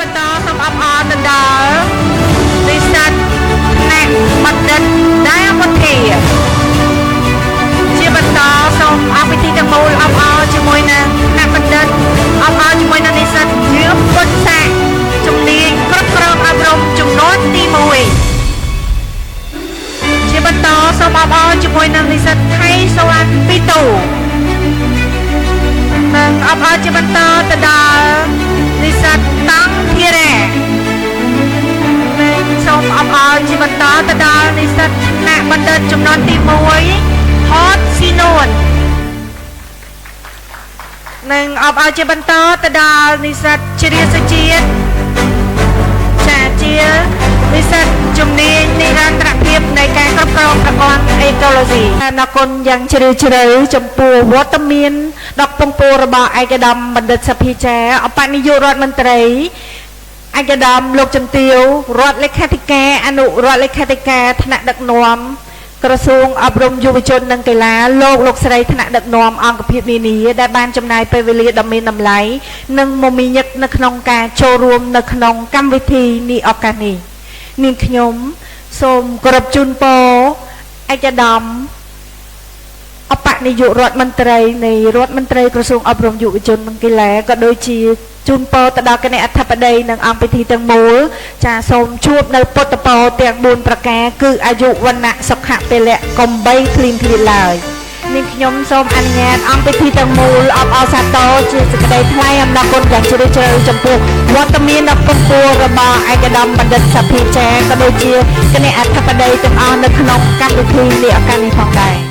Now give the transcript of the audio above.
បន្តសូមអបអរទៅដល់និស្សិតផ្នែកបណ្ឌិតដែលវុធាជាបន្តសូមអបពិធីទាំងមូលអបអរជាមួយនឹងអ្នកបណ្ឌិតអបអរជាមួយនឹងនិស្សិតជាពុទ្ធសាសជំនាញគ្រប់គ្រងអប់រំចំនួនទី1ជាបន្តសូមអបអរជាមួយនឹងនិស្សិតថៃសវណ្ណពីតូនិងអបអរជាបន្តទៅដល់និស្សិតតង់ធារ៉ានិងសូមអបអរជាបន្តទៅដល់និស្សិតអ្នកបណ្ឌិតចំនួនទី1ហតស៊ីនូននិងអបអរជាបន្តទៅដល់និស្សិតជ្រាសជាតិចាជានិស្សិតជំនាញនិរន្តរភាពនៃការគ្រប់គ្រងប្រព័ន្ធអេកូឡូស៊ីអរគុណយ៉ាងជ្រាលជ្រៅចំពោះវត្តមានដ៏ពងពោះរបស់ឯកឧត្តមបណ្ឌិតសភាចាអបនាយករដ្ឋមន្ត្រីឯកឧត្តមលោកជំទាវរដ្ឋលេខាធិការអនុរដ្ឋលេខាធិការថ្នាក់ដឹកនាំក្រសួងអប់រំយុវជននិងកីឡាលោកស្រីថ្នាក់ដឹកនាំអង្គភាពនានាដែលបានចំណាយពេលវេលាដ៏មានតម្លៃនិងមមាញឹកនៅក្នុងការចូលរួមនៅក្នុងកម្មវិធីនេះឱកាសនេះនាងខ្ញុំសូមគោរពជូនពរឯកឧត្តមអបនាយករដ្ឋមន្ត្រីនៃរដ្ឋមន្ត្រីក្រសួងអប់រំយុវជននិងកីឡាក៏ដូចជាជូនពរទៅដល់គណៈអធិបតីនិងអង្គពិធីទាំងមូលចាសូមជួបនៅពុទ្ធពរទាំង4ប្រការគឺអាយុវណ្ណៈសុខៈពលៈកំបីឃ្លៀងឃ្លាតឡើយនាងខ្ញុំសូមអនុញ្ញាតអង្គពិធីទាំងមូលអបអរសាទរជាសេចក្តីថ្លែងអំណរគុណយ៉ាងជ្រាលជ្រៅចំពោះវត្តមានដ៏ពងពោះរបស់ឯកឧត្តមបណ្ឌិតសភាចាក៏ដូចជាគណៈអធិបតីទាំងអស់នៅក្នុងកម្មវិធីនេះឱកាសនេះផងដែរ